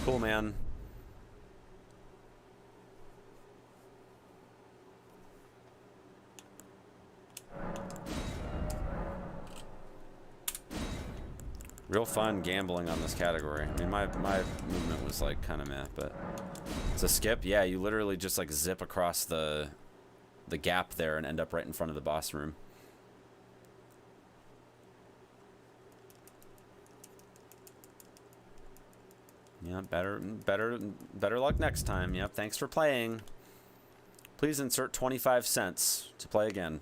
Cool, man. Real fun gambling on this category. I mean, my movement was like kind of meh, but it's a skip. Yeah, you literally just like zip across the gap there and end up right in front of the boss room. Yeah, better luck next time. Yep, thanks for playing. Please insert 25 cents to play again.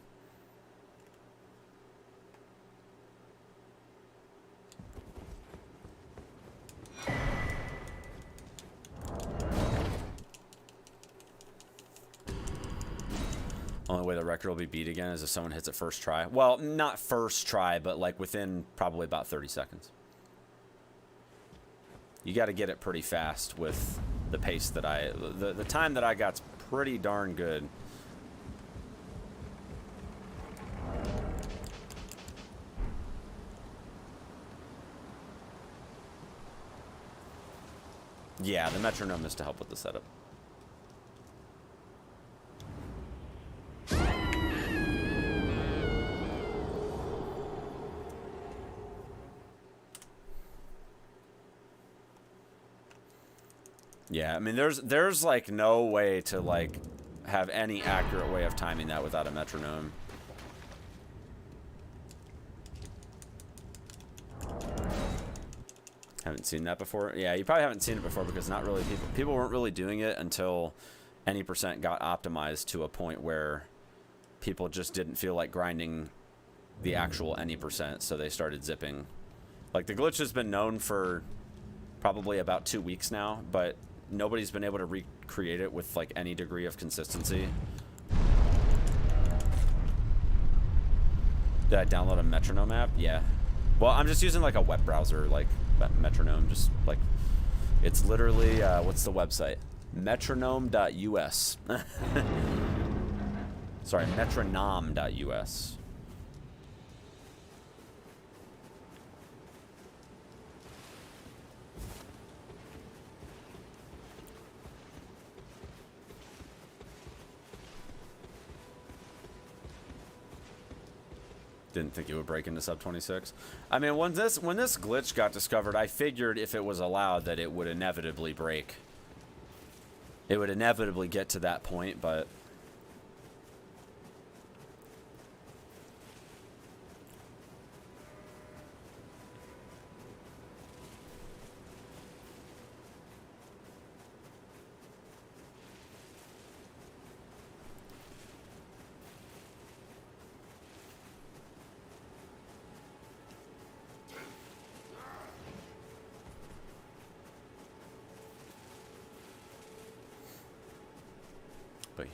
Only way the record will be beat again is if someone hits it first try. Well, not first try, but like within probably about 30 seconds. You got to get it pretty fast with the pace that the time that I got's pretty darn good. Yeah, the metronome is to help with the setup. Yeah, I mean, there's like no way to like have any accurate way of timing that without a metronome. Haven't seen that before. Yeah, you probably haven't seen it before because not really people weren't really doing it until any percent got optimized to a point where people just didn't feel like grinding the actual any percent, so they started zipping. Like the glitch has been known for probably about 2 weeks now, but nobody's been able to recreate it with like any degree of consistency. Did I download a metronome app? Yeah. Well, I'm just using like a web browser, like metronome, just like it's literally what's the website? Metronome.us. Sorry, metronome.us. Didn't think it would break into sub 26. I mean, when this glitch got discovered, I figured if it was allowed that it would inevitably break. It would inevitably get to that point, but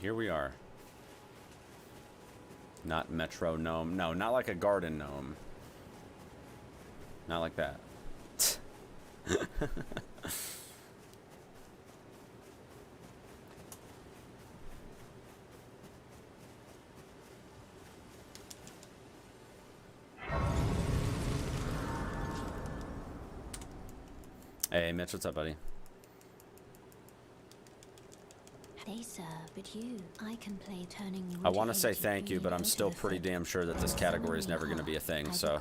here we are. Not metronome. No, not like a garden gnome. Not like that. Hey, Mitch, what's up, buddy? They sir, but you, I can play turning you. I want to say thank you, but I'm still pretty damn sure that this category is never going to be a thing, so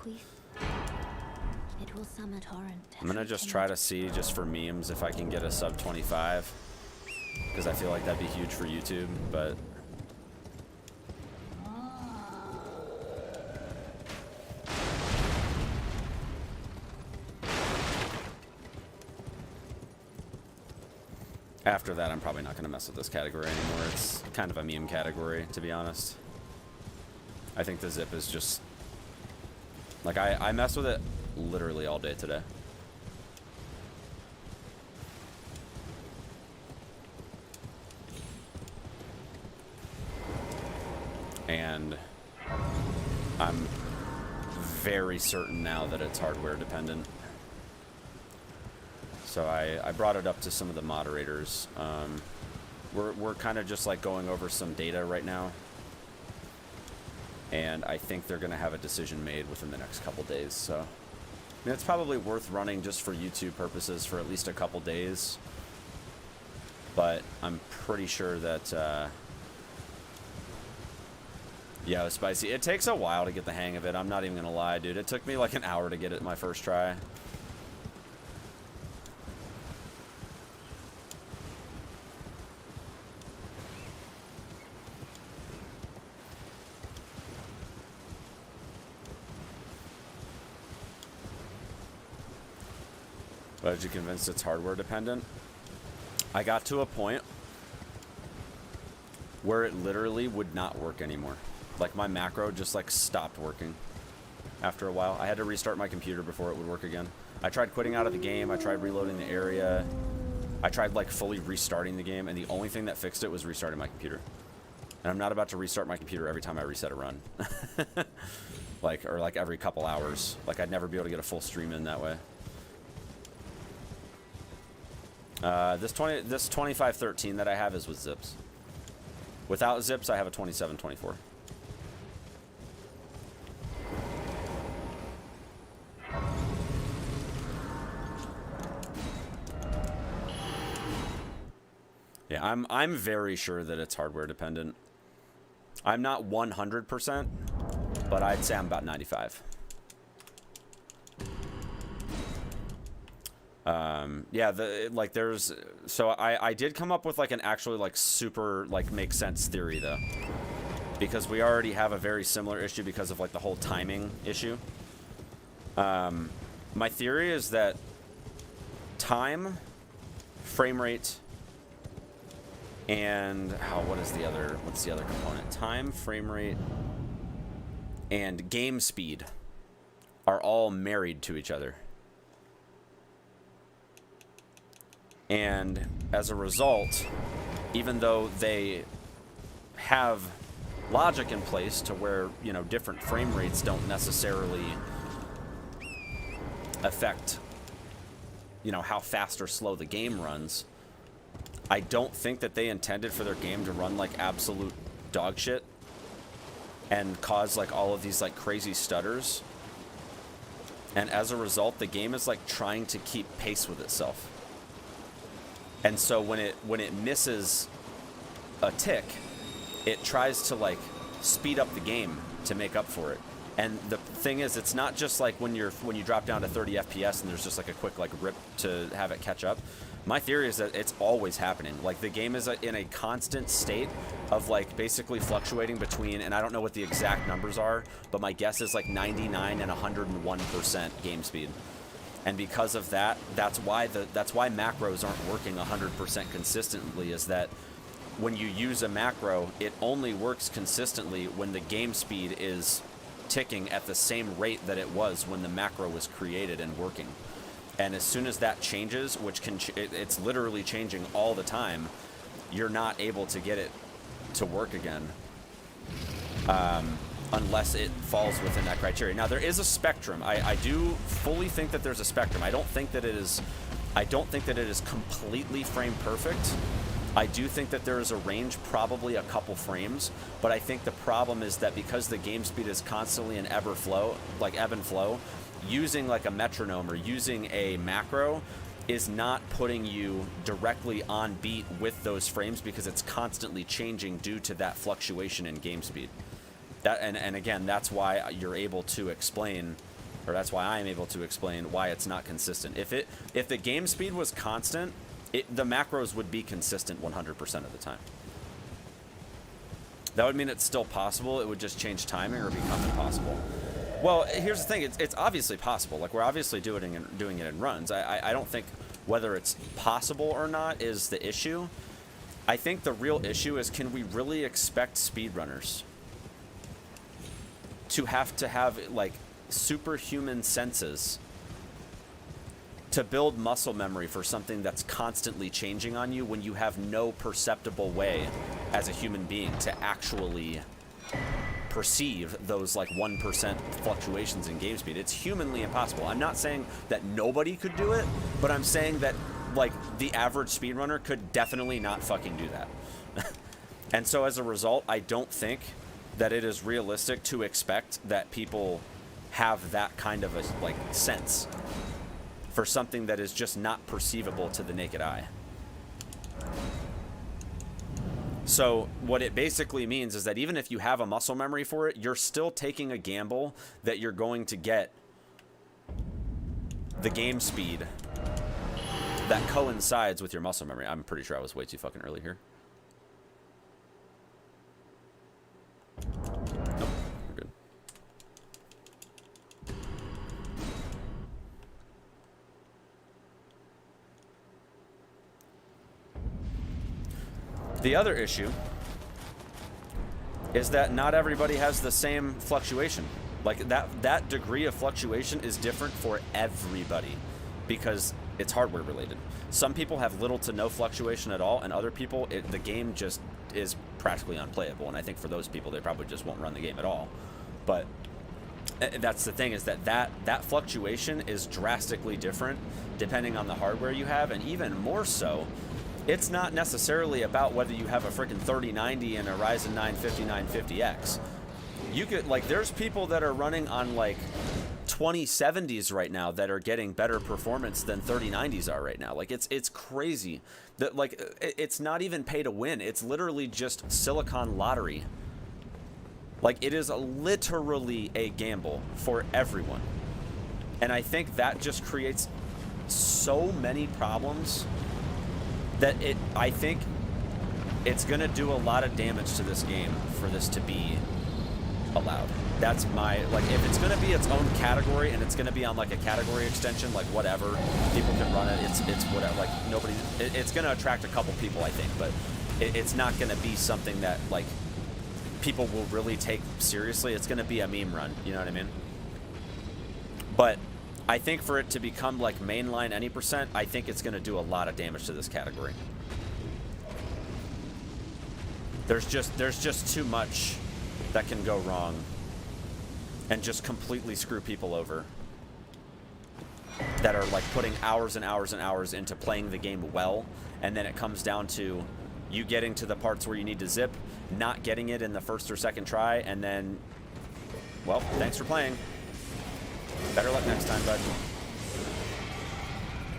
I'm going to just try to see, just for memes, if I can get a sub 25, because I feel like that'd be huge for YouTube, but after that, I'm probably not going to mess with this category anymore. It's kind of a meme category, to be honest. I think the zip is just... like, I mess with it literally all day today. And I'm very certain now that it's hardware dependent. So I brought it up to some of the moderators. We're kind of just like going over some data right now. And I think they're going to have a decision made within the next couple days. So mean, it's probably worth running just for YouTube purposes for at least a couple days. But I'm pretty sure that, yeah, Spicy. It takes a while to get the hang of it. I'm not even going to lie, dude. It took me like an hour to get it my first try. But you convinced it's hardware dependent? I got to a point where it literally would not work anymore. Like my macro just like stopped working after a while. I had to restart my computer before it would work again. I tried quitting out of the game. I tried reloading the area. I tried like fully restarting the game, and the only thing that fixed it was restarting my computer. And I'm not about to restart my computer every time I reset a run. Or like every couple hours. Like I'd never be able to get a full stream in that way. This 2513 that I have is with zips. Without zips, I have a 2724. Yeah, I'm very sure that it's hardware dependent. I'm not 100%, but I'd say I'm about 95. Yeah, so I did come up with like an actually like super like make sense theory though, because we already have a very similar issue because of like the whole timing issue. My theory is that time, frame rate, and what's the other component? Time, frame rate, and game speed are all married to each other. And as a result, even though they have logic in place to where, you know, different frame rates don't necessarily affect, you know, how fast or slow the game runs, I don't think that they intended for their game to run like absolute dog shit and cause like all of these like crazy stutters. And as a result, the game is like trying to keep pace with itself. And so when it misses a tick, it tries to like speed up the game to make up for it. And the thing is, it's not just like when you drop down to 30 FPS and there's just like a quick like rip to have it catch up. My theory is that it's always happening. Like the game is in a constant state of like basically fluctuating between, and I don't know what the exact numbers are, but my guess is like 99 and 101% game speed. And because of that, that's why macros aren't working 100% consistently, is that when you use a macro, it only works consistently when the game speed is ticking at the same rate that it was when the macro was created and working. And as soon as that changes, which it's literally changing all the time, you're not able to get it to work again. Unless it falls within that criteria. Now there is a spectrum. I do fully think that there's a spectrum. I don't think that it is completely frame perfect. I do think that there is a range, probably a couple frames, but I think the problem is that because the game speed is constantly in ebb and flow, using like a metronome or using a macro is not putting you directly on beat with those frames because it's constantly changing due to that fluctuation in game speed. And again, that's why you're able to explain, or that's why I'm able to explain why it's not consistent. If the game speed was constant, the macros would be consistent 100% of the time. That would mean it's still possible. It would just change timing or become impossible. Well, here's the thing. It's obviously possible. Like, we're obviously doing it in runs. I don't think whether it's possible or not is the issue. I think the real issue is, can we really expect speedrunners to have like superhuman senses to build muscle memory for something that's constantly changing on you when you have no perceptible way as a human being to actually perceive those like 1% fluctuations in game speed? It's humanly impossible. I'm not saying that nobody could do it, but I'm saying that like the average speedrunner could definitely not fucking do that. And so as a result, I don't think that it is realistic to expect that people have that kind of a like sense for something that is just not perceivable to the naked eye. So what it basically means is that even if you have a muscle memory for it, you're still taking a gamble that you're going to get the game speed that coincides with your muscle memory. I'm pretty sure I was way too fucking early here. Nope, we're good. The other issue is that not everybody has the same fluctuation. Like that degree of fluctuation is different for everybody because it's hardware related. Some people have little to no fluctuation at all, and other people, the game just is practically unplayable. And I think for those people, they probably just won't run the game at all. But that's the thing, is that fluctuation is drastically different depending on the hardware you have, and even more so, it's not necessarily about whether you have a freaking 3090 and a Ryzen 9 5950X. You could, like, there's people that are running on like 2070s right now that are getting better performance than 3090s are right now. Like, it's crazy that, like, it's not even pay to win. It's literally just silicon lottery. Like, it is literally a gamble for everyone. And I think that just creates so many problems that I think it's going to do a lot of damage to this game for this to be allowed. That's my, like, if it's going to be its own category and it's going to be on like a category extension, like whatever, people can run it, it's whatever, like nobody, it's going to attract a couple people, I think, but it's not going to be something that like people will really take seriously. It's going to be a meme run, you know what I mean? But I think for it to become like mainline any percent, I think it's going to do a lot of damage to this category. There's just too much that can go wrong and just completely screw people over that are like putting hours and hours and hours into playing the game well, and then it comes down to you getting to the parts where you need to zip, not getting it in the first or second try, and then, well, thanks for playing. Better luck next time, bud.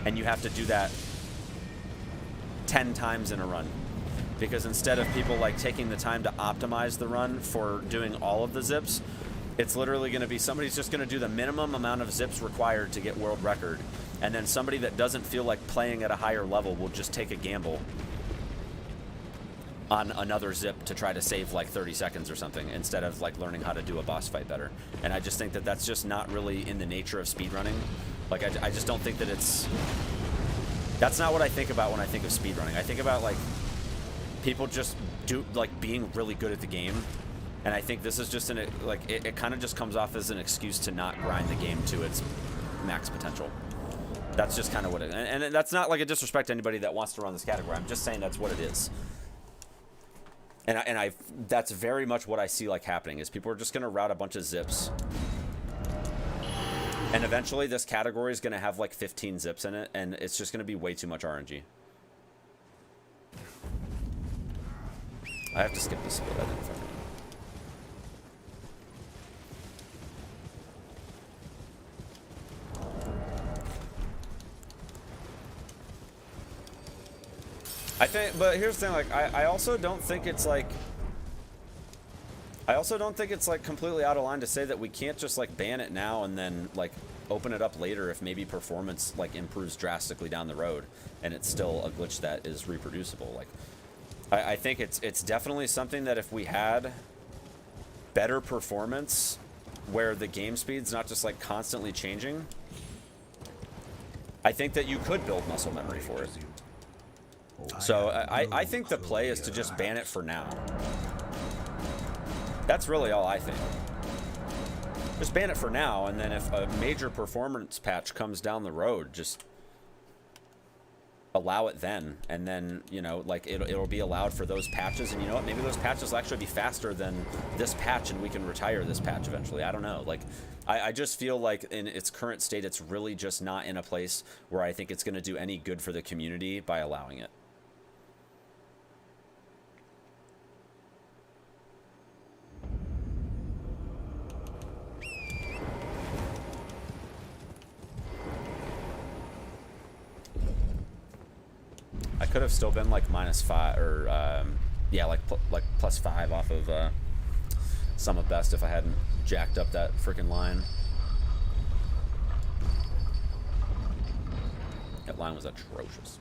And you have to do that 10 times in a run. Because instead of people like taking the time to optimize the run for doing all of the zips, it's literally going to be somebody's just going to do the minimum amount of zips required to get world record. And then somebody that doesn't feel like playing at a higher level will just take a gamble on another zip to try to save like 30 seconds or something instead of like learning how to do a boss fight better. And I just think that that's just not really in the nature of speedrunning. Like, I just don't think that that's not what I think about when I think of speedrunning. I think about like people just being really good at the game. And I think this is just it kind of just comes off as an excuse to not grind the game to its max potential. That's just kind of what it is. And that's not like a disrespect to anybody that wants to run this category. I'm just saying that's what it is. And that's very much what I see like happening, is people are just going to route a bunch of zips. And eventually this category is going to have like 15 zips in it, and it's just going to be way too much RNG. I have to skip this split. I didn't fucking... I think, but here's the thing, like, I also don't think it's like, completely out of line to say that we can't just like ban it now and then like open it up later if maybe performance like improves drastically down the road and it's still a glitch that is reproducible. Like, I think it's definitely something that if we had better performance where the game speed's not just like constantly changing, I think that you could build muscle memory for it. So I think the play is to just ban it for now. That's really all I think. Just ban it for now, and then if a major performance patch comes down the road, just allow it then. And then, you know, like it'll be allowed for those patches, and you know what, maybe those patches will actually be faster than this patch and we can retire this patch eventually. I don't know. Like, I just feel like in its current state, it's really just not in a place where I think it's going to do any good for the community by allowing it. I could have still been like -5 or yeah, like +5 off of sum of best if I hadn't jacked up that freaking line. That line was atrocious.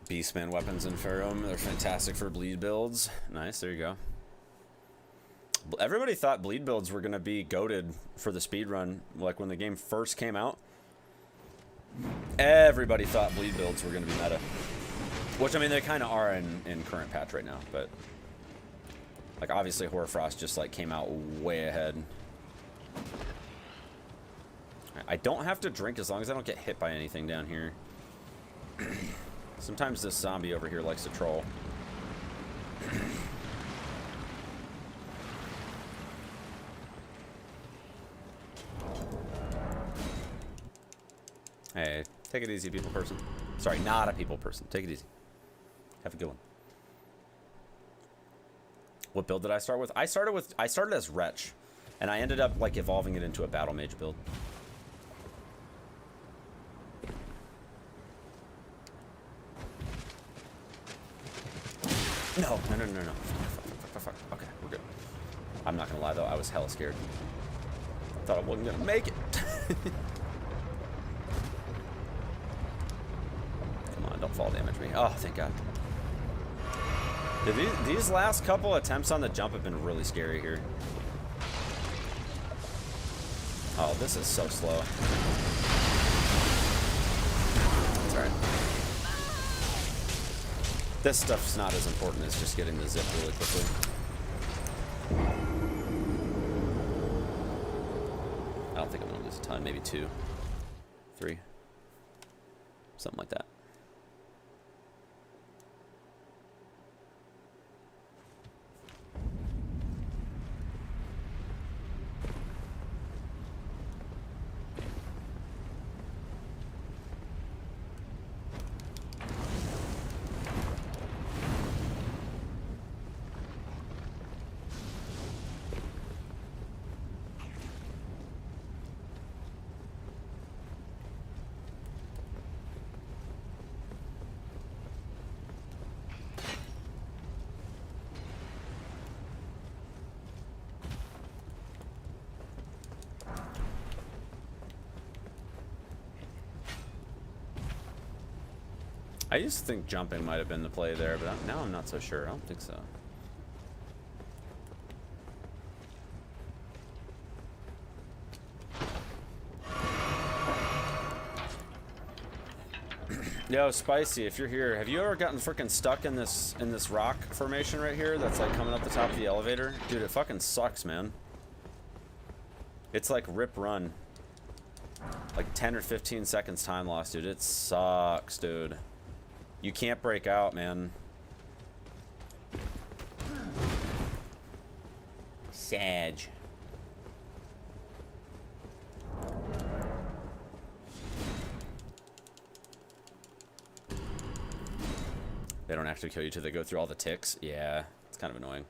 Beastman weapons in Pharaoh, they're fantastic for bleed builds. Nice, there you go. Everybody thought bleed builds were going to be goated for the speedrun, like when the game first came out. Everybody thought bleed builds were going to be meta. Which, I mean, they kind of are in current patch right now, but... Like, obviously, Hoarfrost just, like, came out way ahead. I don't have to drink as long as I don't get hit by anything down here. Sometimes this zombie over here likes to troll. Hey, take it easy, people person. Sorry, not a people person. Take it easy. Have a good one. What build did I start with? I started as Wretch, and I ended up like evolving it into a battle mage build. No. Fuck. Okay, we're good. I'm not gonna lie though, I was hella scared. I thought I wasn't gonna make it. Come on, don't fall damage me. Oh, thank God. Dude, these last couple attempts on the jump have been really scary here. Oh, this is so slow. It's alright. This stuff's not as important as just getting the zip really quickly. I don't think I'm gonna lose a ton, maybe 2, 3. Something like that. I used to think jumping might have been the play there, but now I'm not so sure. I don't think so. Yo, Spicy, if you're here, have you ever gotten freaking stuck in this rock formation right here that's like coming up the top of the elevator? Dude, it fucking sucks, man. It's like rip run. Like 10 or 15 seconds time loss, dude. It sucks, dude. You can't break out, man. Sag. They don't actually kill you till they go through all the ticks. Yeah, it's kind of annoying.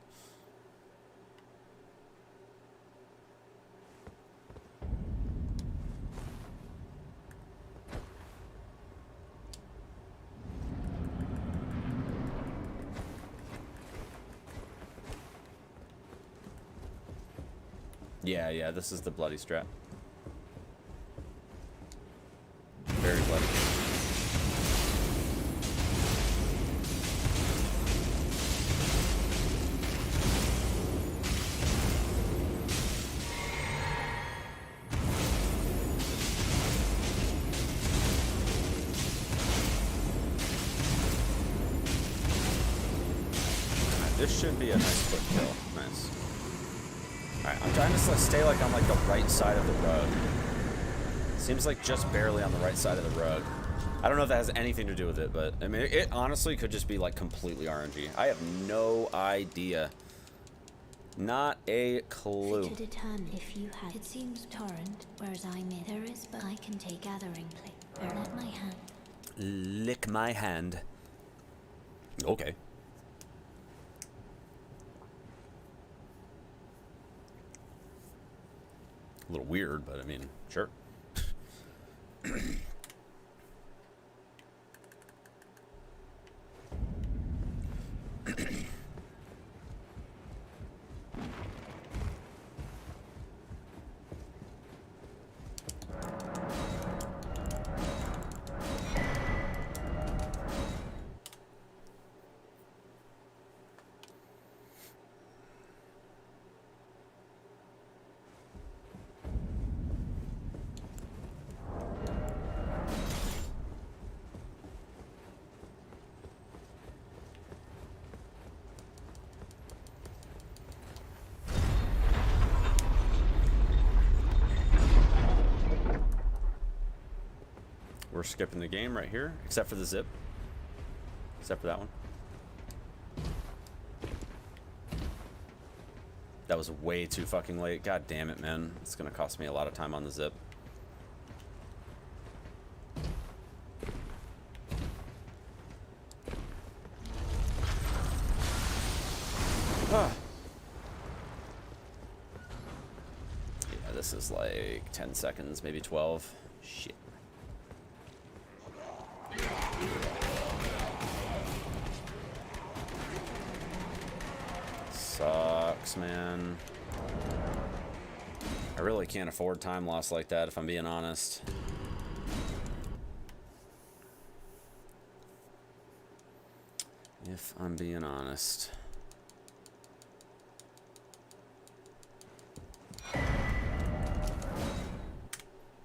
Yeah, this is the bloody strat. Very bloody. This should be a nice quick kill. Nice. Alright, I'm trying to stay like on like the right side of the rug. Seems like just barely on the right side of the rug. I don't know if that has anything to do with it, but I mean, it honestly could just be like completely RNG. I have no idea. Not a clue. To determine if you had. It seems torrent, whereas I'm in. There is, but I can take gathering plate. Let my hand. Lick my hand. Okay. A little weird, but I mean, sure. We're skipping the game right here, except for the zip. Except for that one. That was way too fucking late. God damn it, man. It's gonna cost me a lot of time on the zip. Ah. Yeah, this is like 10 seconds, maybe 12. Shit. Sucks, man. I really can't afford time loss like that, if I'm being honest. If I'm being honest.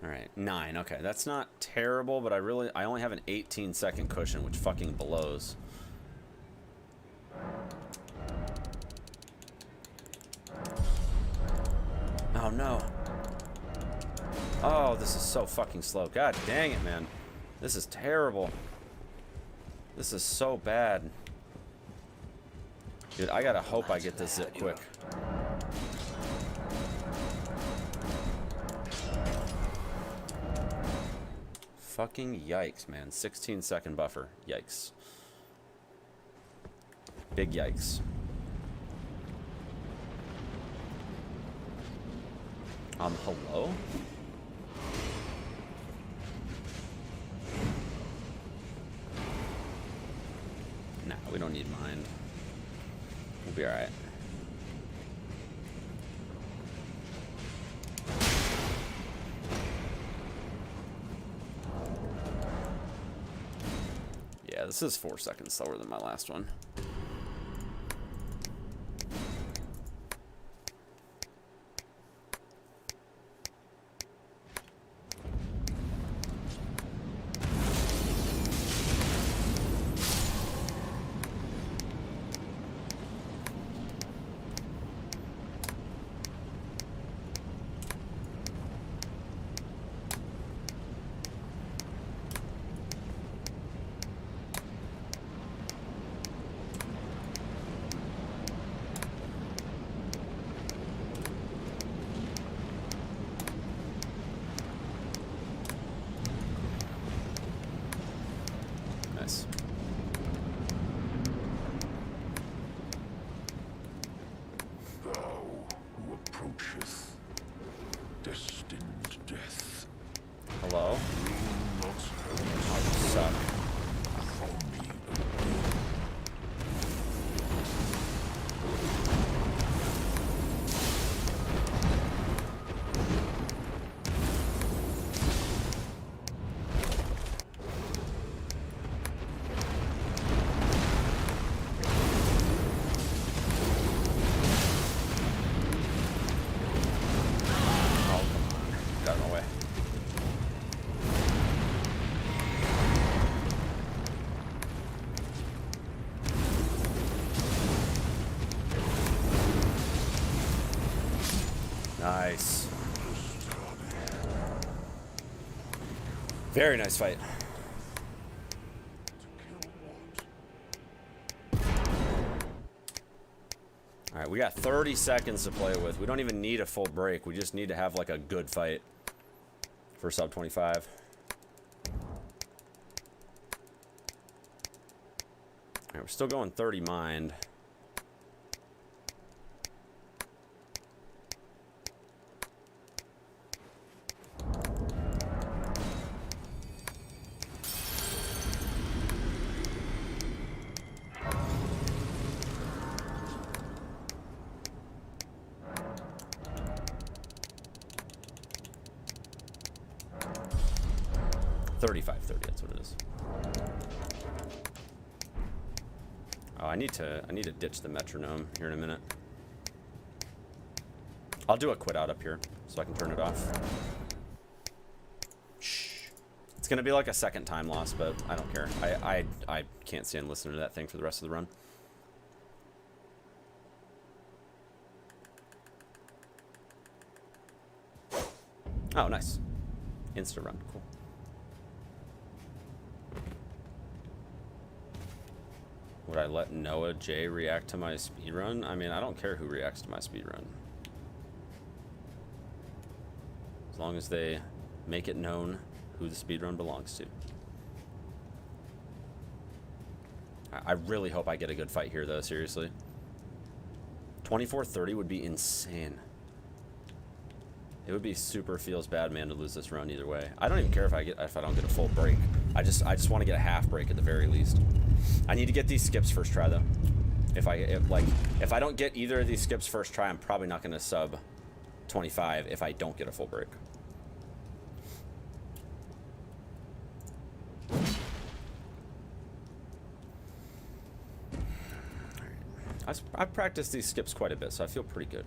Alright, 9. Okay, that's not terrible, but I only have an 18-second cushion, which fucking blows. Oh no. Oh, this is so fucking slow. God dang it, man. This is terrible. This is so bad. Dude, I gotta hope I get this zip quick. Fucking yikes, man. 16-second buffer. Yikes. Big yikes. Hello? Nah, we don't need mind. We'll be alright. Yeah, this is 4 seconds slower than my last one. Nice. Thou who approacheth destined death. Hello? Will not Oh, you suck. from me. Oh, come on. Get out of my way. Nice. Very nice fight. Alright, we got 30 seconds to play with. We don't even need a full break. We just need to have like a good fight for sub 25. Alright, we're still going 30 mind. That's what it is. Oh, I need to ditch the metronome here in a minute. I'll do a quit out up here so I can turn it off. Shh. It's gonna be like a second time loss, but I don't care. I can't stand listening to that thing for the rest of the run. Oh, nice. Insta run, cool. Would I let Noah J react to my speedrun? I mean, I don't care who reacts to my speedrun. As long as they make it known who the speedrun belongs to. I really hope I get a good fight here, though, seriously. 24-30 would be insane. It would be super feels bad, man, to lose this run either way. I don't even care if I don't get a full break. I just want to get a half break at the very least. I need to get these skips first try though. If I don't get either of these skips first try, I'm probably not going to sub 25 if I don't get a full break. I've practiced these skips quite a bit, so I feel pretty good.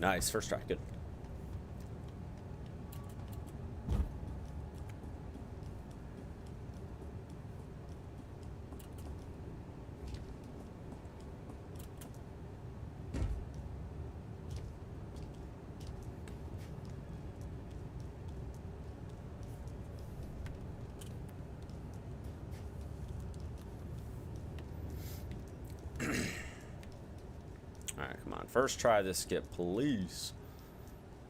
Nice, first try, good. Alright, come on. First try this skip, please.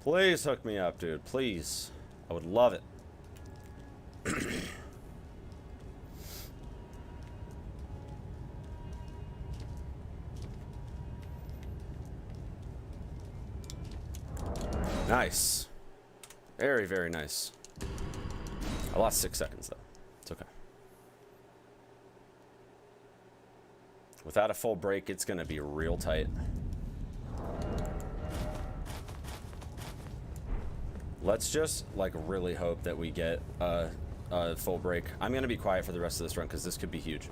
Please hook me up, dude. Please. I would love it. Nice. Very, very nice. I lost 6 seconds, though. It's okay. Without a full break, it's going to be real tight. Let's just, like, really hope that we get a full break. I'm going to be quiet for the rest of this run because this could be huge.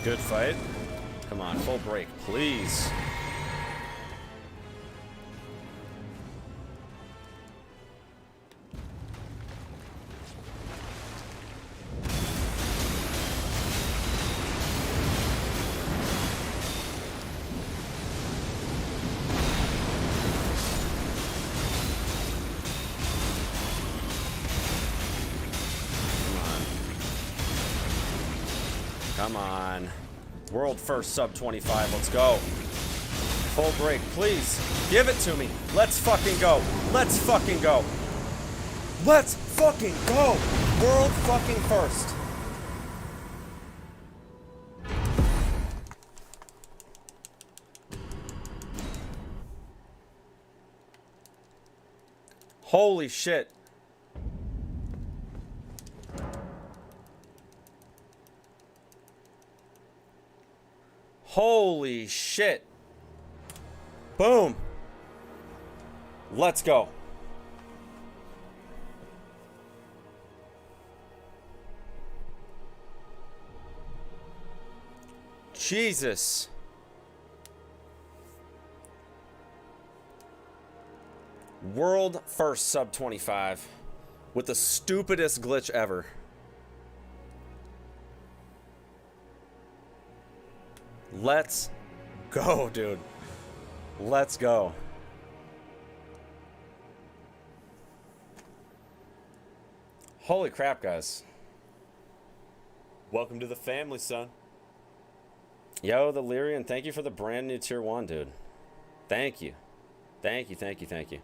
Good fight. Come on, full break, please. Come on. World first sub 25. Let's go. Full break, please. Give it to me. Let's fucking go. Let's fucking go. Let's fucking go. World fucking first. Holy shit. Holy shit. Boom. Let's go. Jesus. World first sub 25 with the stupidest glitch ever. Let's go, dude. Let's go. Holy crap, guys. Welcome to the family, son. Yo, the Lyrian, thank you for the brand new tier 1, dude. Thank you. Thank you, thank you, thank you.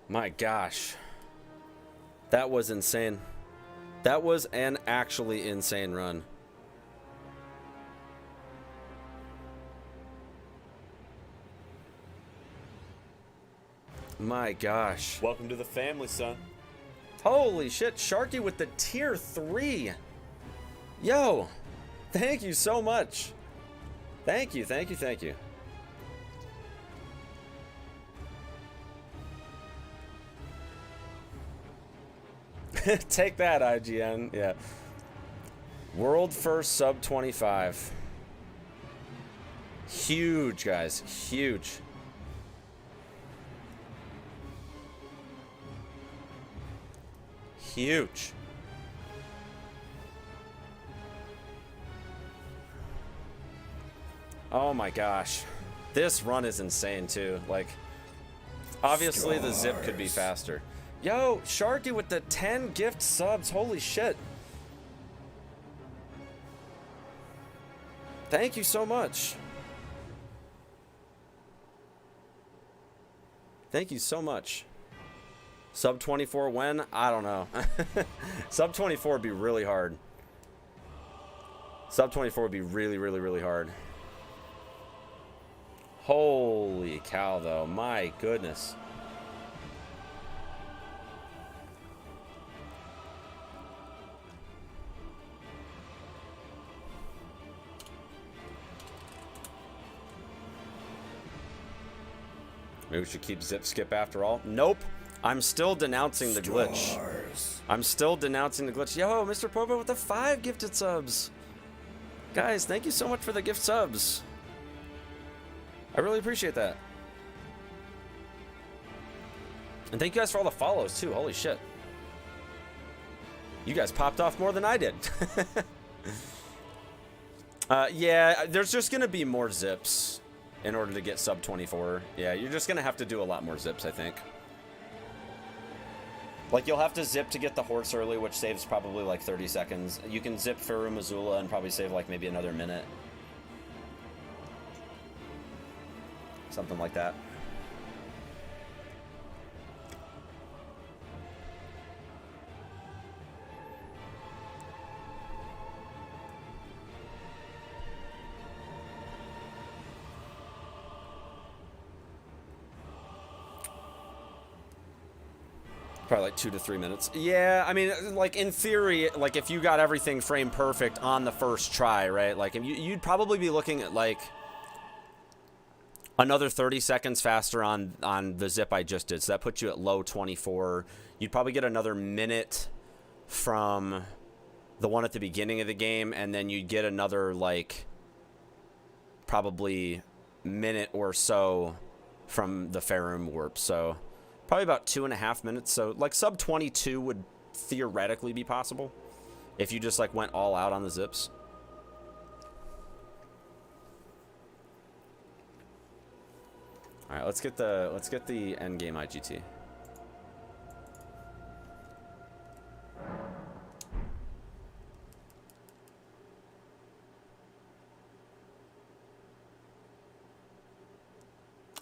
My gosh. That was insane. That was an actually insane run. My gosh. Welcome to the family, son. Holy shit, Sharky with the tier 3. Yo, thank you so much. Thank you, thank you, thank you. Take that, IGN. Yeah. World first sub 25. Huge, guys. Huge. Huge. Oh my gosh. This run is insane too. Like, obviously the zip could be faster. Yo, Sharky with the 10 gift subs. Holy shit. Thank you so much. Thank you so much. Sub 24 when? I don't know. Sub 24 would be really hard. Sub 24 would be really, really, really hard. Holy cow, though. My goodness. Maybe we should keep zip skip after all. Nope. I'm still denouncing the glitch. I'm still denouncing the glitch. Yo, Mr. Popo with the 5 gifted subs. Guys, thank you so much for the gift subs. I really appreciate that. And thank you guys for all the follows too. Holy shit. You guys popped off more than I did. Yeah, there's just gonna be more zips in order to get sub 24. Yeah, you're just gonna have to do a lot more zips, I think. Like, you'll have to zip to get the horse early, which saves probably like 30 seconds. You can zip Farum Azula and probably save like maybe another minute. Something like that. Probably like 2 to 3 minutes. Yeah, I mean, like, in theory, like, if you got everything frame perfect on the first try, right? Like, you'd probably be looking at, like, another 30 seconds faster on the zip I just did. So that puts you at low 24. You'd probably get another minute from the one at the beginning of the game, and then you'd get another, like, probably minute or so from the Farum warp. So probably about 2.5 minutes. So like sub 22 would theoretically be possible if you just like went all out on the zips. All right, let's get the end game IGT.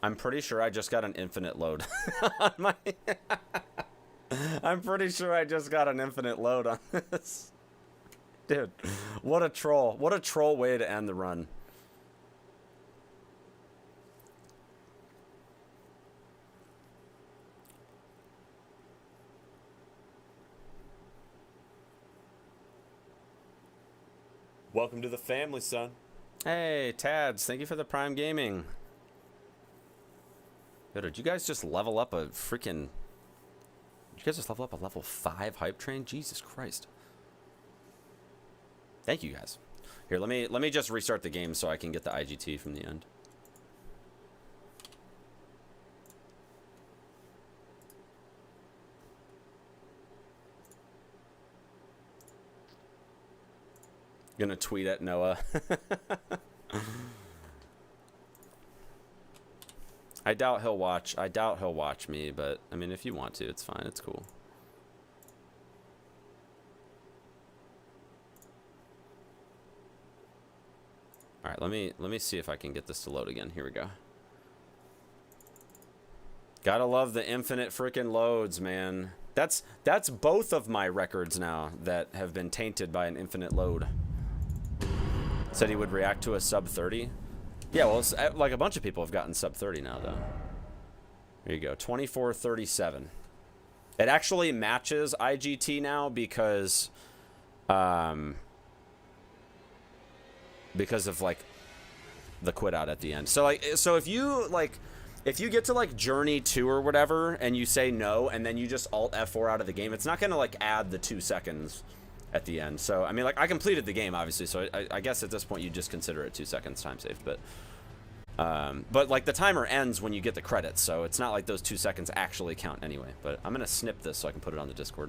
I'm pretty sure I just got an infinite load on my... I'm pretty sure I just got an infinite load on this. Dude, what a troll. What a troll way to end the run. Welcome to the family, son. Hey, Tads, thank you for the Prime Gaming. Yo, did you guys just level up a freaking... Did you guys just level up a level 5 hype train? Jesus Christ. Thank you, guys. Here, let me just restart the game so I can get the IGT from the end. Gonna tweet at Noah. I doubt he'll watch me, but I mean, if you want to, it's fine. It's cool. All right, let me see if I can get this to load again. Here we go. Gotta love the infinite freaking loads, man. That's both of my records now that have been tainted by an infinite load. Said he would react to a sub 30. Yeah, well, it's, like a bunch of people have gotten sub 30 now, though. There you go, 24:37. It actually matches IGT now because of like the quit out at the end. So like, so if you get to like journey 2 or whatever and you say no and then you just alt F4 out of the game, it's not gonna like add the 2 seconds at the end. So I mean, like, I completed the game obviously, so I guess at this point you just consider it 2 seconds time saved, but like the timer ends when you get the credits, so it's not like those 2 seconds actually count anyway. But I'm gonna snip this so I can put it on the Discord.